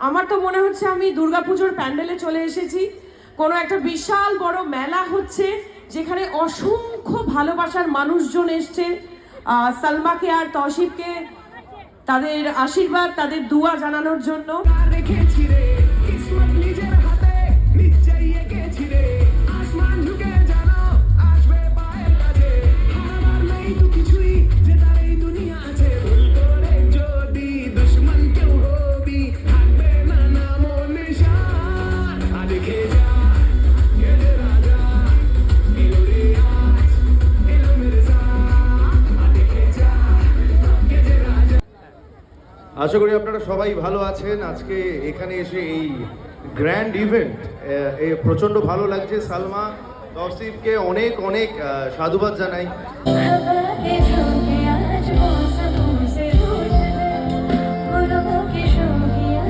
আমার তো মনে হচ্ছে আমি দুর্গাপুজোর প্যান্ডেলে চলে এসেছি। কোনো একটা বিশাল বড় মেলা হচ্ছে, যেখানে অসংখ্য ভালোবাসার মানুষজন এসছে সালমাকে আর তৌসিফকে তাদের আশীর্বাদ, তাদের দুয়া জানানোর জন্য। আশা করি আপনারা সবাই ভালো আছেন। আজকে এখানে এসে এই গ্র্যান্ড ইভেন্ট প্রচণ্ড ভালো লাগছে। সালমা তৌসিফকে অনেক অনেক সাধুবাদ জানাই।